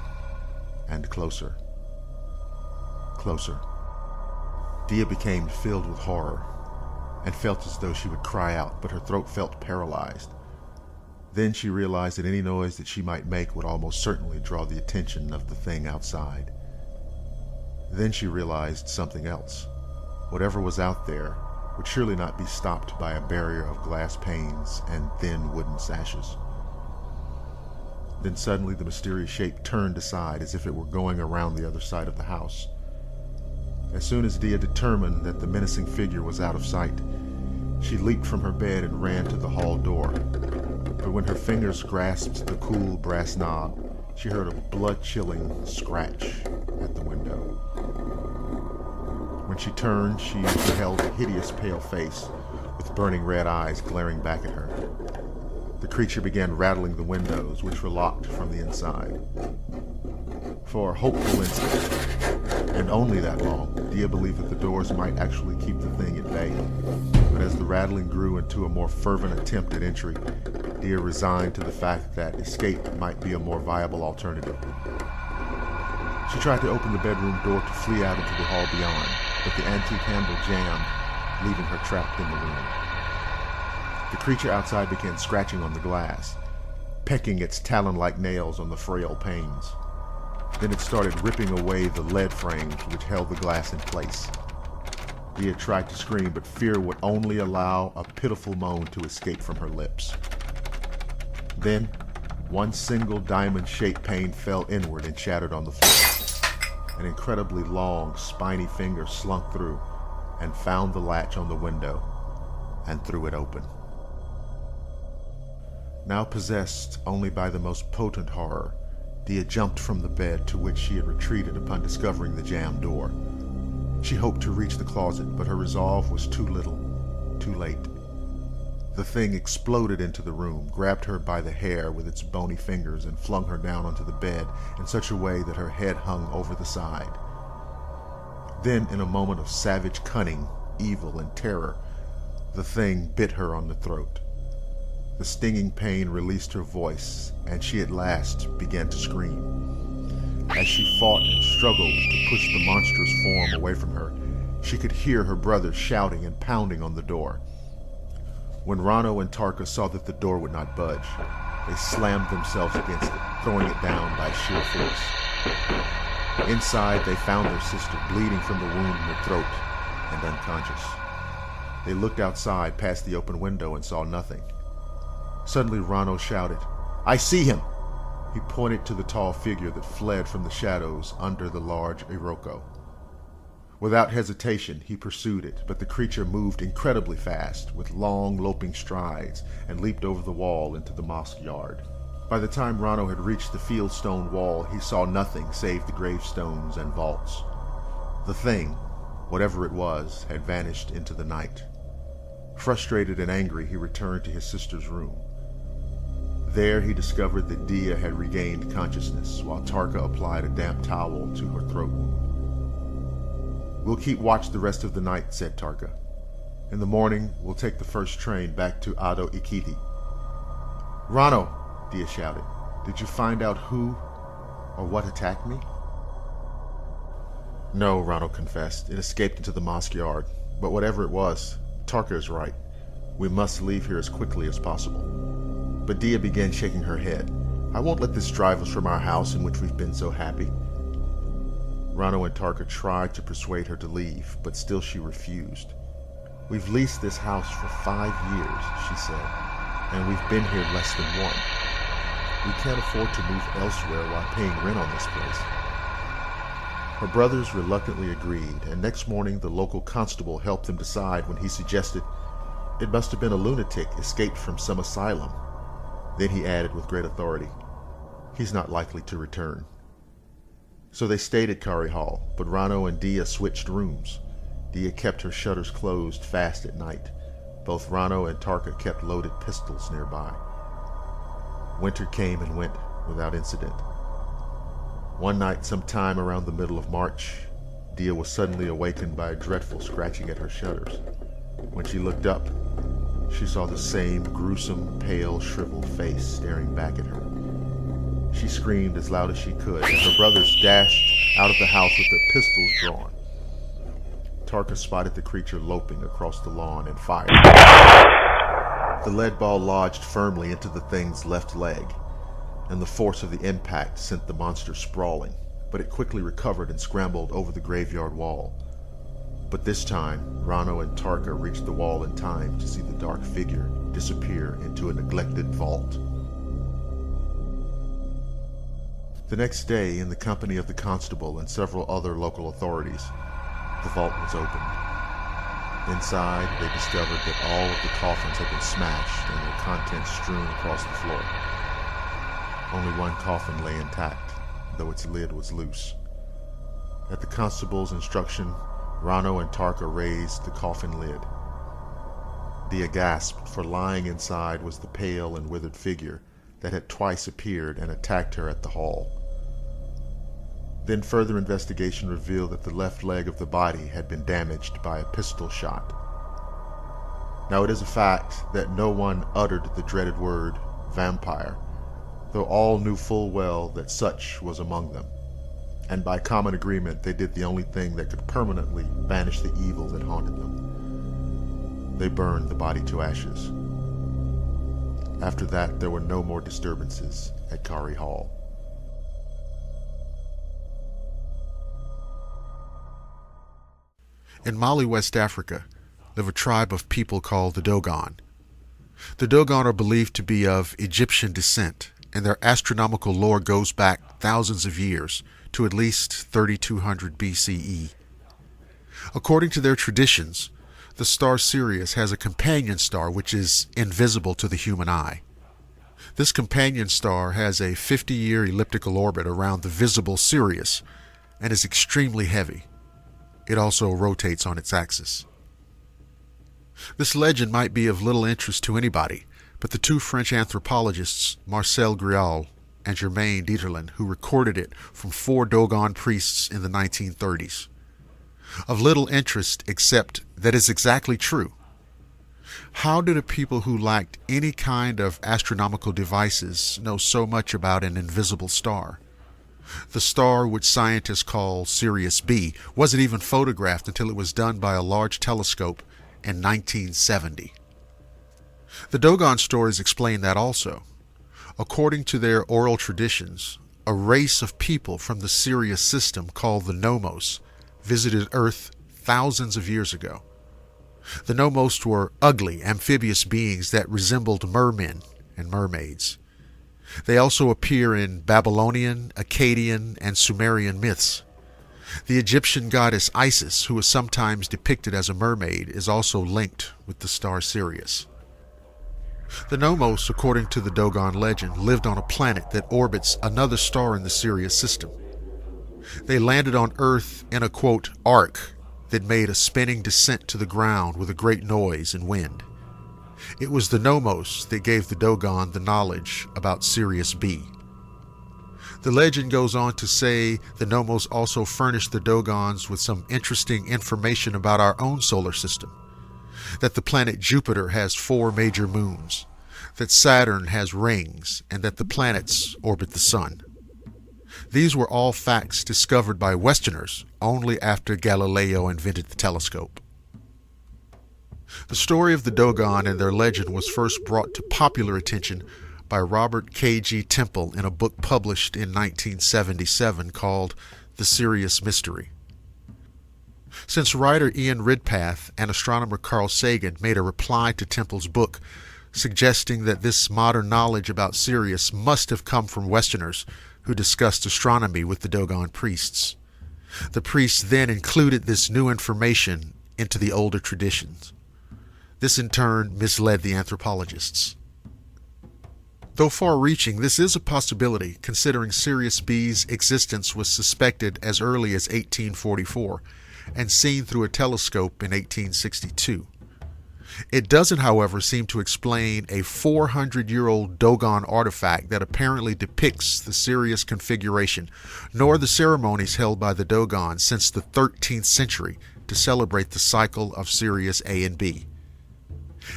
and closer. Closer. Dia became filled with horror and felt as though she would cry out, but her throat felt paralyzed. Then she realized that any noise that she might make would almost certainly draw the attention of the thing outside. Then she realized something else. Whatever was out there would surely not be stopped by a barrier of glass panes and thin wooden sashes. Then suddenly the mysterious shape turned aside as if it were going around the other side of the house. As soon as Dia determined that the menacing figure was out of sight, she leaped from her bed and ran to the hall door. But when her fingers grasped the cool brass knob, she heard a blood-chilling scratch at the window. When she turned, she beheld a hideous pale face with burning red eyes glaring back at her. The creature began rattling the windows, which were locked from the inside. For a hopeful instant, and only that long, Dia believed that the doors might actually keep the thing at bay. But as the rattling grew into a more fervent attempt at entry, Dia resigned to the fact that escape might be a more viable alternative. She tried to open the bedroom door to flee out into the hall beyond, but the antique handle jammed, leaving her trapped in the room. The creature outside began scratching on the glass, pecking its talon-like nails on the frail panes. Then it started ripping away the lead frames which held the glass in place. Dia tried to scream, but fear would only allow a pitiful moan to escape from her lips. Then, one single diamond-shaped pane fell inward and shattered on the floor. An incredibly long, spiny finger slunk through and found the latch on the window and threw it open. Now possessed only by the most potent horror, Dia jumped from the bed to which she had retreated upon discovering the jammed door. She hoped to reach the closet, but her resolve was too little, too late. The thing exploded into the room, grabbed her by the hair with its bony fingers, and flung her down onto the bed in such a way that her head hung over the side. Then, in a moment of savage cunning, evil, and terror, the thing bit her on the throat. The stinging pain released her voice, and she at last began to scream. As she fought and struggled to push the monstrous form away from her, she could hear her brothers shouting and pounding on the door. When Rano and Tarka saw that the door would not budge, they slammed themselves against it, throwing it down by sheer force. Inside, they found their sister bleeding from the wound in her throat and unconscious. They looked outside past the open window and saw nothing. Suddenly Rano shouted, "I see him!" He pointed to the tall figure that fled from the shadows under the large Iroko. Without hesitation, he pursued it, but the creature moved incredibly fast, with long, loping strides, and leaped over the wall into the mosque yard. By the time Rano had reached the fieldstone wall, he saw nothing save the gravestones and vaults. The thing, whatever it was, had vanished into the night. Frustrated and angry, he returned to his sister's room. There he discovered that Dia had regained consciousness, while Tarka applied a damp towel to her throat wound. "We'll keep watch the rest of the night," said Tarka. "In the morning, we'll take the first train back to Ado Ikiti." "Rano," Dia shouted, "did you find out who or what attacked me?" No, Ronald confessed. It escaped into the mosque yard. But whatever it was, Tarka is right. We must leave here as quickly as possible. But Dia began shaking her head. I won't let this drive us from our house in which we've been so happy. Rano and Tarka tried to persuade her to leave, but still she refused. We've leased this house for 5 years, she said, and we've been here less than 1. We can't afford to move elsewhere while paying rent on this place. Her brothers reluctantly agreed, and next morning the local constable helped them decide when he suggested it must have been a lunatic escaped from some asylum. Then he added with great authority, he's not likely to return. So they stayed at Kari Hall, but Rano and Dia switched rooms. Dia kept her shutters closed fast at night. Both Rano and Tarka kept loaded pistols nearby. Winter came and went without incident. One night, sometime around the middle of March, Dia was suddenly awakened by a dreadful scratching at her shutters. When she looked up, she saw the same gruesome, pale, shriveled face staring back at her. She screamed as loud as she could, and her brothers dashed out of the house with their pistols drawn. Tarka spotted the creature loping across the lawn and fired. The lead ball lodged firmly into the thing's left leg, and the force of the impact sent the monster sprawling, but it quickly recovered and scrambled over the graveyard wall. But this time, Rano and Tarka reached the wall in time to see the dark figure disappear into a neglected vault. The next day, in the company of the constable and several other local authorities, the vault was opened. Inside, they discovered that all of the coffins had been smashed and their contents strewn across the floor. Only one coffin lay intact, though its lid was loose. At the constable's instruction, Rano and Tarka raised the coffin lid. Dia gasped, for lying inside was the pale and withered figure that had twice appeared and attacked her at the hall. Then further investigation revealed that the left leg of the body had been damaged by a pistol shot. Now it is a fact that no one uttered the dreaded word vampire, though all knew full well that such was among them, and by common agreement they did the only thing that could permanently banish the evil that haunted them. They burned the body to ashes. After that, there were no more disturbances at Kari Hall. In Mali, West Africa, live a tribe of people called the Dogon. The Dogon are believed to be of Egyptian descent, and their astronomical lore goes back thousands of years to at least 3200 BCE. According to their traditions, the star Sirius has a companion star which is invisible to the human eye. This companion star has a 50-year elliptical orbit around the visible Sirius and is extremely heavy. It also rotates on its axis. This legend might be of little interest to anybody, but the two French anthropologists, Marcel Grial and Germain Dieterlen, who recorded it from 4 Dogon priests in the 1930s. Of little interest except that it's exactly true. How did a people who lacked any kind of astronomical devices know so much about an invisible star? The star, which scientists call Sirius B, wasn't even photographed until it was done by a large telescope in 1970. The Dogon stories explain that also. According to their oral traditions, a race of people from the Sirius system called the Nomos visited Earth thousands of years ago. The Nomos were ugly, amphibious beings that resembled mermen and mermaids. They also appear in Babylonian, Akkadian, and Sumerian myths. The Egyptian goddess Isis, who is sometimes depicted as a mermaid, is also linked with the star Sirius. The Nomos, according to the Dogon legend, lived on a planet that orbits another star in the Sirius system. They landed on Earth in a, quote, ark that made a spinning descent to the ground with a great noise and wind. It was the Nomos that gave the Dogon the knowledge about Sirius B. The legend goes on to say the Nomos also furnished the Dogons with some interesting information about our own solar system. That the planet Jupiter has 4 major moons, that Saturn has rings, and that the planets orbit the sun. These were all facts discovered by Westerners only after Galileo invented the telescope. The story of the Dogon and their legend was first brought to popular attention by Robert K.G. Temple in a book published in 1977 called The Sirius Mystery. Since writer Ian Ridpath and astronomer Carl Sagan made a reply to Temple's book suggesting that this modern knowledge about Sirius must have come from Westerners who discussed astronomy with the Dogon priests. The priests then included this new information into the older traditions. This in turn misled the anthropologists. Though far-reaching, this is a possibility considering Sirius B's existence was suspected as early as 1844 and seen through a telescope in 1862. It doesn't, however, seem to explain a 400-year-old Dogon artifact that apparently depicts the Sirius configuration, nor the ceremonies held by the Dogon since the 13th century to celebrate the cycle of Sirius A and B.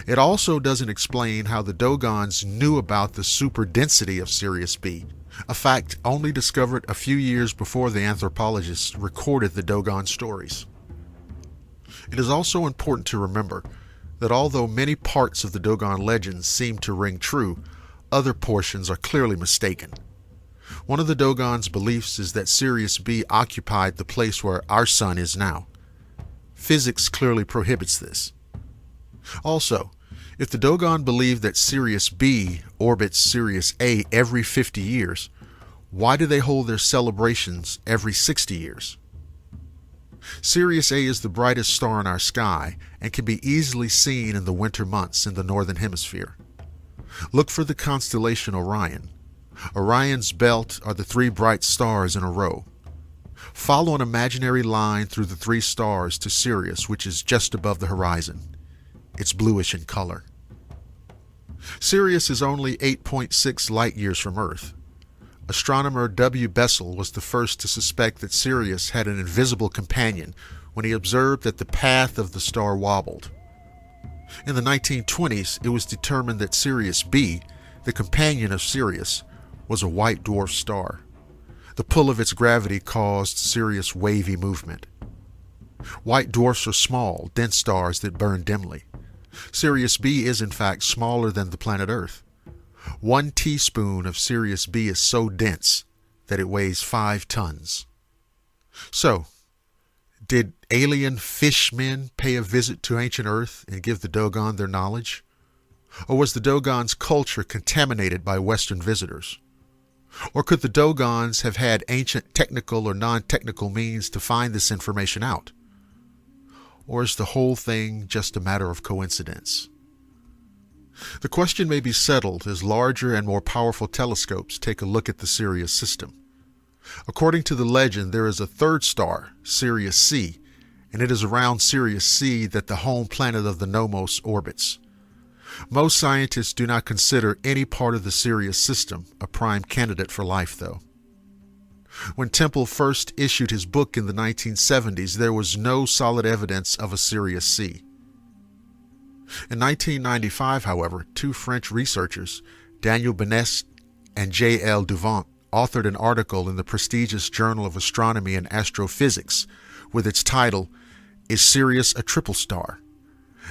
It also doesn't explain how the Dogons knew about the superdensity of Sirius B, a fact only discovered a few years before the anthropologists recorded the Dogon stories. It is also important to remember that although many parts of the Dogon legends seem to ring true, other portions are clearly mistaken. One of the Dogon's beliefs is that Sirius B occupied the place where our sun is now. Physics clearly prohibits this. Also, if the Dogon believed that Sirius B orbits Sirius A every 50 years, why do they hold their celebrations every 60 years? Sirius A is the brightest star in our sky and can be easily seen in the winter months in the northern hemisphere. Look for the constellation Orion. Orion's belt are the three bright stars in a row. Follow an imaginary line through the three stars to Sirius, which is just above the horizon. It's bluish in color. Sirius is only 8.6 light years from Earth. Astronomer W. Bessel was the first to suspect that Sirius had an invisible companion when he observed that the path of the star wobbled. In the 1920s, it was determined that Sirius B, the companion of Sirius, was a white dwarf star. The pull of its gravity caused Sirius' wavy movement. White dwarfs are small, dense stars that burn dimly. Sirius B is in fact smaller than the planet Earth. 1 teaspoon of Sirius B is so dense that it weighs 5 tons. So, did alien fishmen pay a visit to ancient Earth and give the Dogon their knowledge? Or was the Dogon's culture contaminated by Western visitors? Or could the Dogons have had ancient technical or non-technical means to find this information out? Or is the whole thing just a matter of coincidence? The question may be settled as larger and more powerful telescopes take a look at the Sirius system. According to the legend, there is a third star, Sirius C, and it is around Sirius C that the home planet of the Nomos orbits. Most scientists do not consider any part of the Sirius system a prime candidate for life, though. When Temple first issued his book in the 1970s, there was no solid evidence of a Sirius C. In 1995, however, 2 French researchers, Daniel Benest and J.L. Duvant, authored an article in the prestigious Journal of Astronomy and Astrophysics with its title, "Is Sirius a Triple Star?"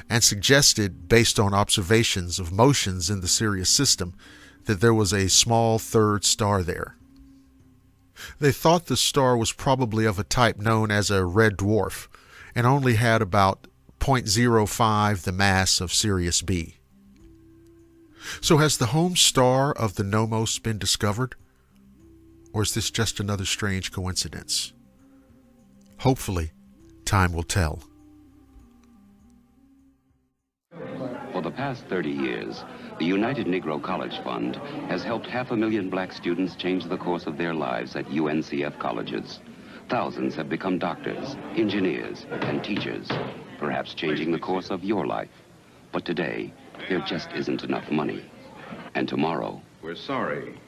and suggested, based on observations of motions in the Sirius system, that there was a small third star there. They thought the star was probably of a type known as a red dwarf and only had about 0.05 the mass of Sirius B. So has the home star of the Nomos been discovered? Or is this just another strange coincidence? Hopefully, time will tell. For the past 30 years, the United Negro College Fund has helped 500,000 black students change the course of their lives at UNCF colleges. Thousands have become doctors, engineers, and teachers, perhaps changing the course of your life. But today, there just isn't enough money. And tomorrow... We're sorry,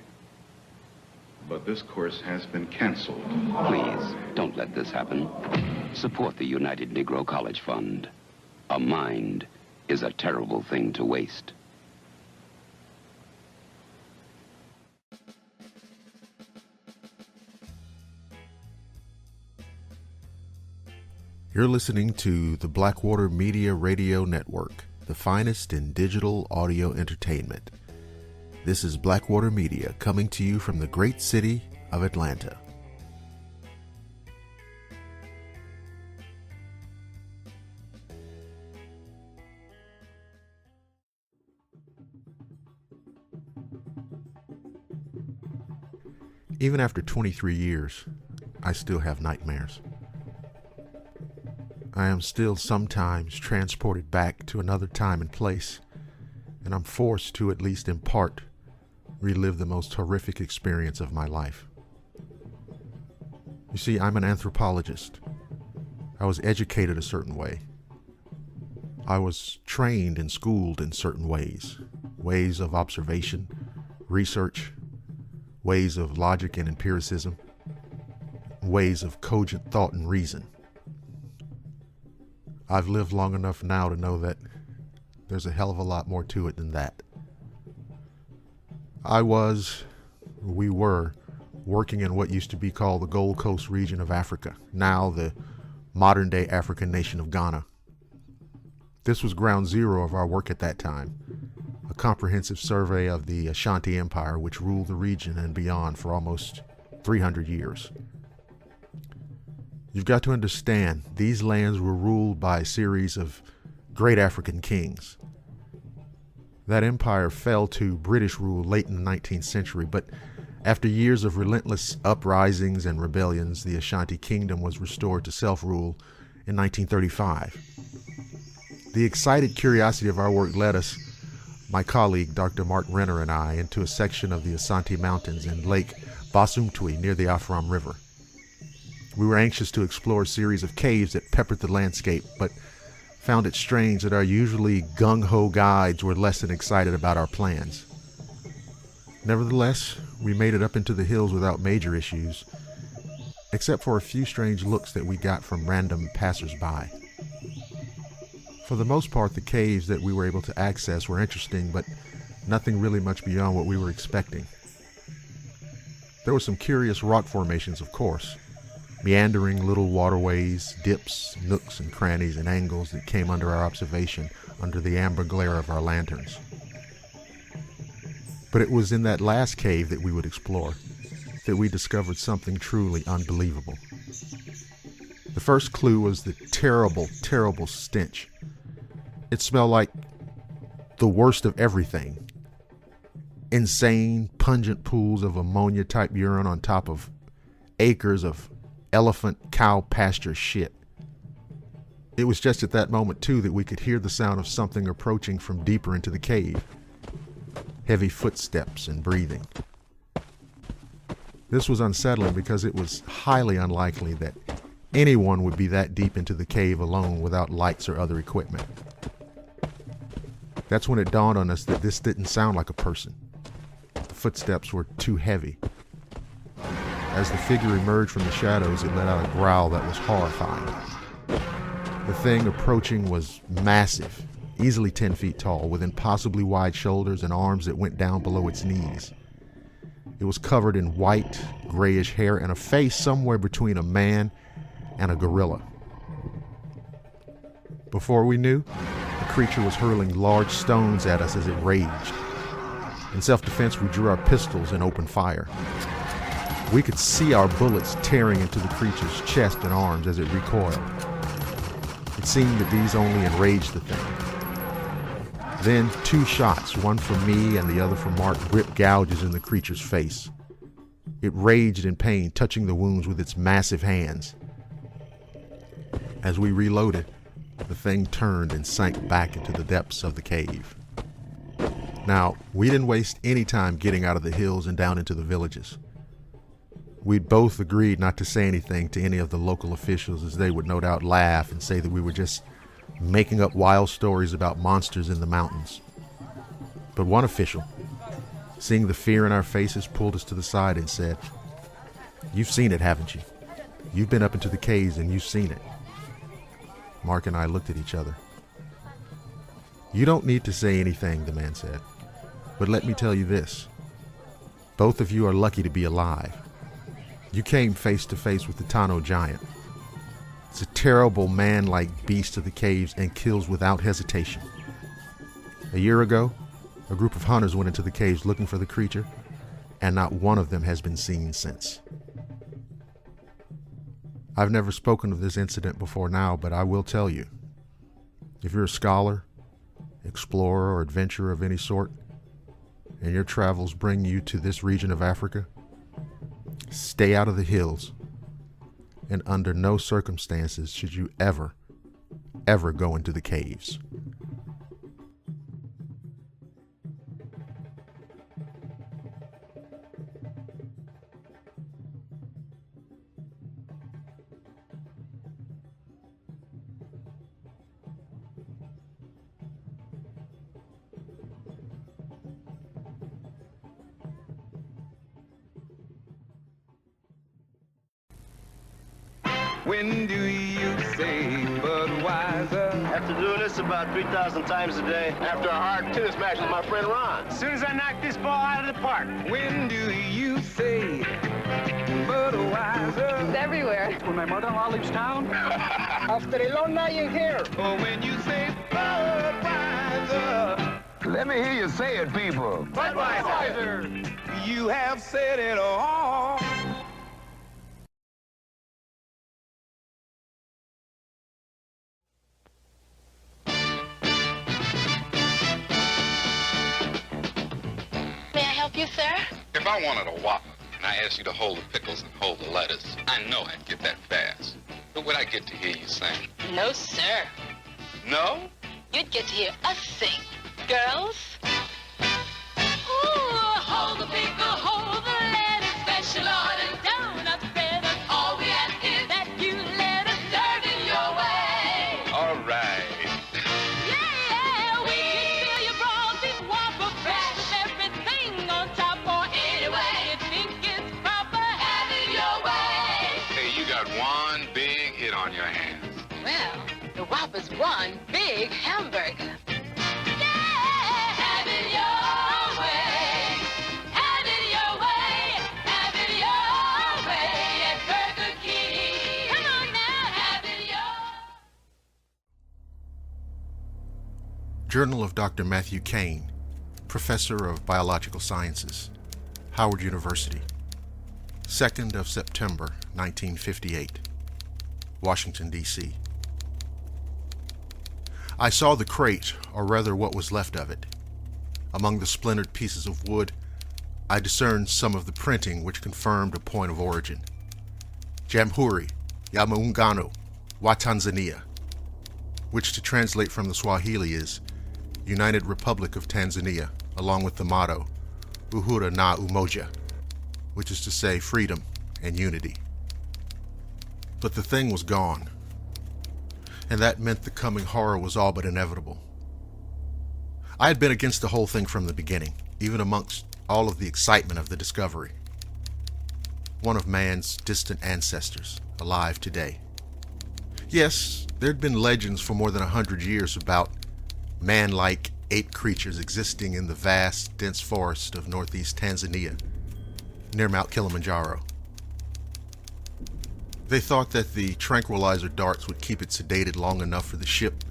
but this course has been canceled. Please, don't let this happen. Support the United Negro College Fund. A mind is a terrible thing to waste. You're listening to the Blackwater Media Radio Network, the finest in digital audio entertainment. This is Blackwater Media coming to you from the great city of Atlanta. Even after 23 years, I still have nightmares. I am still sometimes transported back to another time and place, and I'm forced to, at least in part, relive the most horrific experience of my life. You see, I'm an anthropologist. I was educated a certain way. I was trained and schooled in certain ways of observation, research, ways of logic and empiricism, ways of cogent thought and reason. I've lived long enough now to know that there's a hell of a lot more to it than that. We were working in what used to be called the Gold Coast region of Africa, now the modern-day African nation of Ghana. This was ground zero of our work at that time, a comprehensive survey of the Ashanti Empire, which ruled the region and beyond for almost 300 years. You've got to understand, these lands were ruled by a series of great African kings. That empire fell to British rule late in the 19th century, but after years of relentless uprisings and rebellions, the Ashanti Kingdom was restored to self-rule in 1935. The excited curiosity of our work led us, my colleague Dr. Mark Renner and I, into a section of the Asante Mountains and Lake Basumtwi near the Afram River. We were anxious to explore a series of caves that peppered the landscape, but found it strange that our usually gung-ho guides were less than excited about our plans. Nevertheless, we made it up into the hills without major issues, except for a few strange looks that we got from random passers-by. For the most part, the caves that we were able to access were interesting, but nothing really much beyond what we were expecting. There were some curious rock formations, of course, meandering little waterways, dips, nooks and crannies and angles that came under our observation under the amber glare of our lanterns. But it was in that last cave that we would explore that we discovered something truly unbelievable. The first clue was the terrible, terrible stench. It smelled like the worst of everything. Insane, pungent pools of ammonia-type urine on top of acres of elephant cow pasture shit. It was just at that moment, too, that we could hear the sound of something approaching from deeper into the cave. Heavy footsteps and breathing. This was unsettling because it was highly unlikely that anyone would be that deep into the cave alone without lights or other equipment. That's when it dawned on us that this didn't sound like a person. The footsteps were too heavy. As the figure emerged from the shadows, it let out a growl that was horrifying. The thing approaching was massive, easily 10 feet tall, with impossibly wide shoulders and arms that went down below its knees. It was covered in white, grayish hair and a face somewhere between a man and a gorilla. Before we knew, the creature was hurling large stones at us as it raged. In self-defense, we drew our pistols and opened fire. We could see our bullets tearing into the creature's chest and arms as it recoiled. It seemed that these only enraged the thing. Then 2 shots, one from me and the other from Mark, ripped gouges in the creature's face. It raged in pain, touching the wounds with its massive hands. As we reloaded, the thing turned and sank back into the depths of the cave. Now, we didn't waste any time getting out of the hills and down into the villages. We'd both agreed not to say anything to any of the local officials, as they would no doubt laugh and say that we were just making up wild stories about monsters in the mountains. But one official, seeing the fear in our faces, pulled us to the side and said, "You've seen it, haven't you? You've been up into the caves and you've seen it." Mark and I looked at each other. "You don't need to say anything," the man said. "But let me tell you this. Both of you are lucky to be alive. You came face to face with the Tano giant. It's a terrible man-like beast of the caves and kills without hesitation. A year ago, a group of hunters went into the caves looking for the creature, and not one of them has been seen since. I've never spoken of this incident before now, but I will tell you, if you're a scholar, explorer, or adventurer of any sort, and your travels bring you to this region of Africa, stay out of the hills, and under no circumstances should you ever go into the caves. When do you say Budweiser? After doing this about 3,000 times a day. After a hard tennis match with my friend Ron. As soon as I knock this ball out of the park. When do you say Budweiser? It's everywhere. When my mother-in-law leaves town? After a long night in here. Or when you say Budweiser. Let me hear you say it, people. Budweiser. You have said it all. You, sir? If I wanted a Whopper and I asked you to hold the pickles and hold the lettuce, I know I'd get that fast. But would I get to hear you sing? No, sir. No? You'd get to hear us sing. Girls? Ooh, hold the pickle, hold the lettuce, special order, donuts, bread, and all we ask is that you let us serve it your way. All right. Yeah, we can fill your broad beef Whopper fresh with everything on top or any way you think it's proper. Have it your way. Hey, you got one big hit on your hands. Well, the Whopper's one big hamburger. Journal of Dr. Matthew Kane, Professor of Biological Sciences, Howard University, 2nd of September, 1958, Washington, D.C. I saw the crate, or rather what was left of it. Among the splintered pieces of wood, I discerned some of the printing which confirmed a point of origin. Jamhuri ya Muungano wa Tanzania, which to translate from the Swahili is United Republic of Tanzania, along with the motto, Uhuru na Umoja, which is to say freedom and unity. But the thing was gone, and that meant the coming horror was all but inevitable. I had been against the whole thing from the beginning, even amongst all of the excitement of the discovery. One of man's distant ancestors, alive today. Yes, there'd been legends for more than 100 years about man-like ape creatures existing in the vast, dense forest of northeast Tanzania, near Mount Kilimanjaro. They thought that the tranquilizer darts would keep it sedated long enough for the ship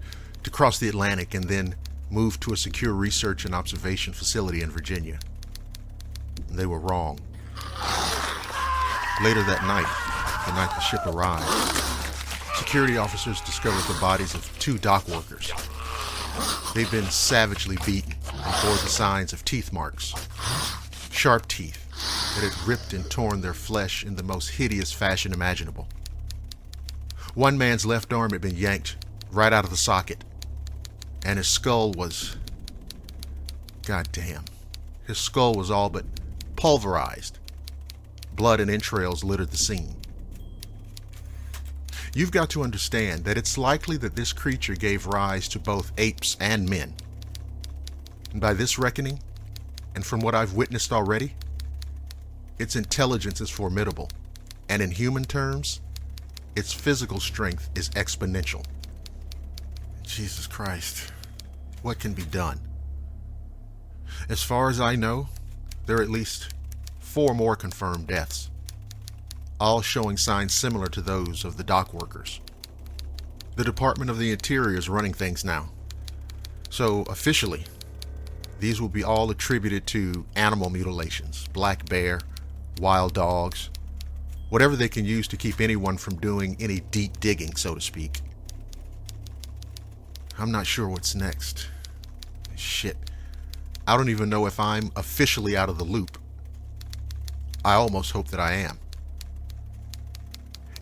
to cross the Atlantic and then move to a secure research and observation facility in Virginia. They were wrong. Later that night, the night the ship arrived, security officers discovered the bodies of 2 dock workers. They'd been savagely beaten and bore the signs of teeth marks, sharp teeth that had ripped and torn their flesh in the most hideous fashion imaginable. One man's left arm had been yanked right out of the socket, and his skull was... goddamn. His skull was all but pulverized. Blood and entrails littered the scene. You've got to understand that it's likely that this creature gave rise to both apes and men. And by this reckoning, and from what I've witnessed already, its intelligence is formidable, and in human terms, its physical strength is exponential. Jesus Christ, what can be done? As far as I know, there are at least 4 more confirmed deaths, all showing signs similar to those of the dock workers. The Department of the Interior is running things now. So officially, these will be all attributed to animal mutilations, black bear, wild dogs, whatever they can use to keep anyone from doing any deep digging, so to speak. I'm not sure what's next. Shit. I don't even know if I'm officially out of the loop. I almost hope that I am.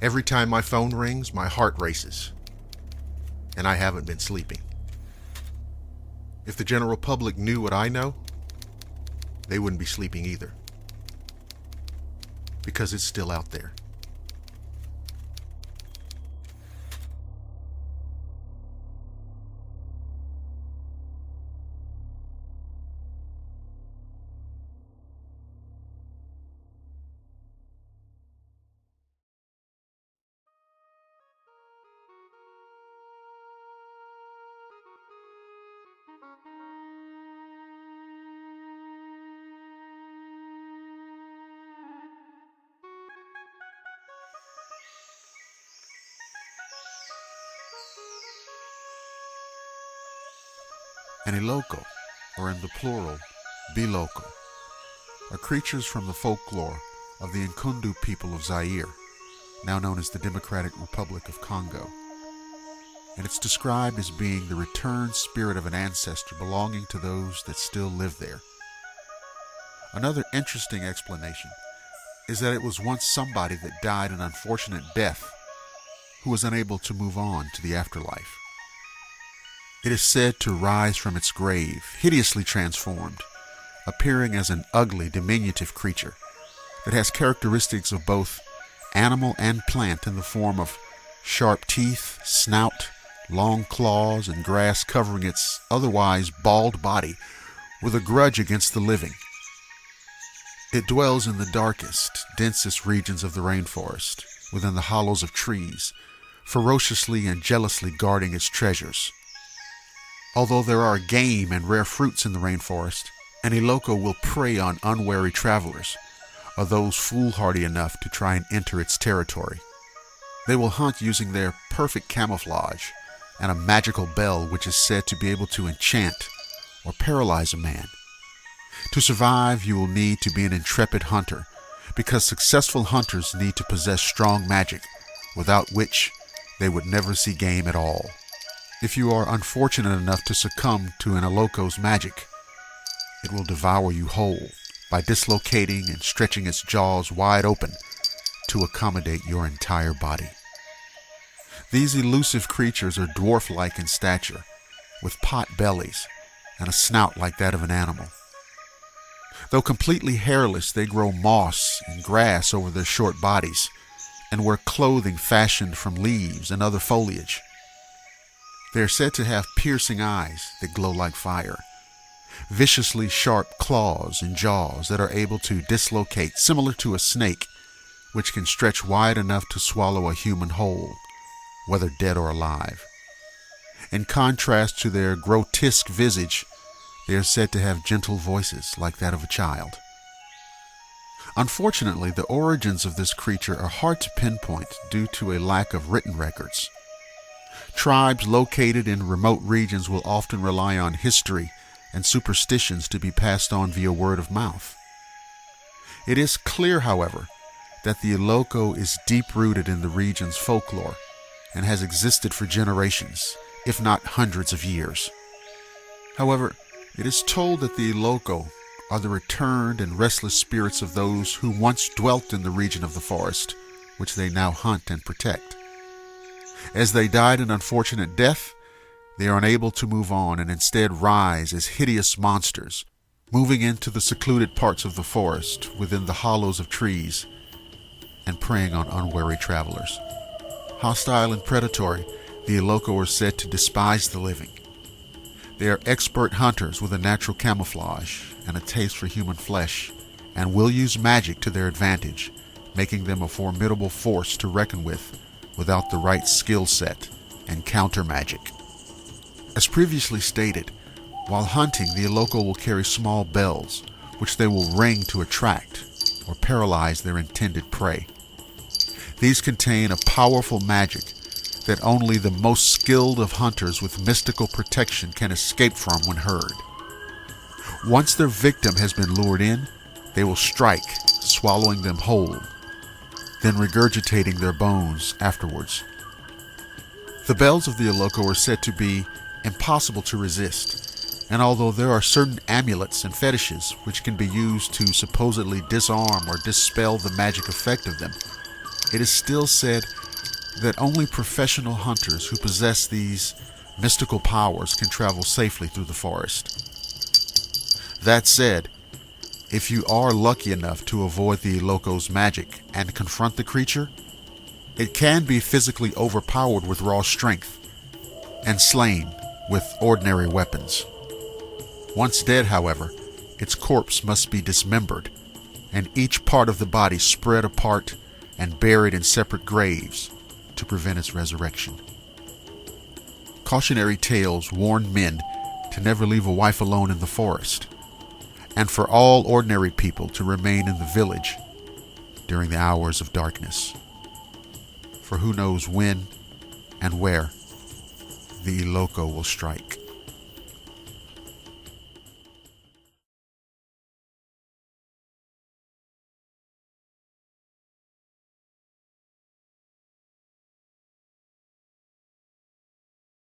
Every time my phone rings, my heart races. And I haven't been sleeping. If the general public knew what I know, they wouldn't be sleeping either. Because it's still out there. An iloko, or in the plural, biloko, are creatures from the folklore of the Nkundu people of Zaire, now known as the Democratic Republic of Congo. And it's described as being the returned spirit of an ancestor belonging to those that still live there. Another interesting explanation is that it was once somebody that died an unfortunate death who was unable to move on to the afterlife. It is said to rise from its grave, hideously transformed, appearing as an ugly, diminutive creature that has characteristics of both animal and plant in the form of sharp teeth, snout, long claws, and grass covering its otherwise bald body with a grudge against the living. It dwells in the darkest, densest regions of the rainforest, within the hollows of trees, ferociously and jealously guarding its treasures. Although there are game and rare fruits in the rainforest, an iloko will prey on unwary travelers, or those foolhardy enough to try and enter its territory. They will hunt using their perfect camouflage and a magical bell which is said to be able to enchant or paralyze a man. To survive, you will need to be an intrepid hunter, because successful hunters need to possess strong magic, without which they would never see game at all. If you are unfortunate enough to succumb to an iloko's magic, it will devour you whole by dislocating and stretching its jaws wide open to accommodate your entire body. These elusive creatures are dwarf-like in stature, with pot bellies and a snout like that of an animal. Though completely hairless, they grow moss and grass over their short bodies and wear clothing fashioned from leaves and other foliage. They are said to have piercing eyes that glow like fire, viciously sharp claws and jaws that are able to dislocate, similar to a snake, which can stretch wide enough to swallow a human whole, whether dead or alive. In contrast to their grotesque visage, they are said to have gentle voices like that of a child. Unfortunately, the origins of this creature are hard to pinpoint due to a lack of written records. Tribes located in remote regions will often rely on history and superstitions to be passed on via word of mouth. It is clear, however, that the iloko is deep-rooted in the region's folklore and has existed for generations, if not hundreds of years. However, it is told that the iloko are the returned and restless spirits of those who once dwelt in the region of the forest, which they now hunt and protect. As they died an unfortunate death, they are unable to move on and instead rise as hideous monsters, moving into the secluded parts of the forest within the hollows of trees and preying on unwary travelers. Hostile and predatory, the iloko are said to despise the living. They are expert hunters with a natural camouflage and a taste for human flesh, and will use magic to their advantage, making them a formidable force to reckon with without the right skill set and counter magic. As previously stated, while hunting, the iloko will carry small bells, which they will ring to attract or paralyze their intended prey. These contain a powerful magic that only the most skilled of hunters with mystical protection can escape from when heard. Once their victim has been lured in, they will strike, swallowing them whole, then regurgitating their bones afterwards. The bells of the Iloko are said to be impossible to resist, and although there are certain amulets and fetishes which can be used to supposedly disarm or dispel the magic effect of them, it is still said that only professional hunters who possess these mystical powers can travel safely through the forest. That said, if you are lucky enough to avoid the Iloko's magic and confront the creature, it can be physically overpowered with raw strength and slain with ordinary weapons. Once dead, however, its corpse must be dismembered and each part of the body spread apart and buried in separate graves to prevent its resurrection. Cautionary tales warn men to never leave a wife alone in the forest, and for all ordinary people to remain in the village during the hours of darkness. For who knows when and where the Iloko will strike.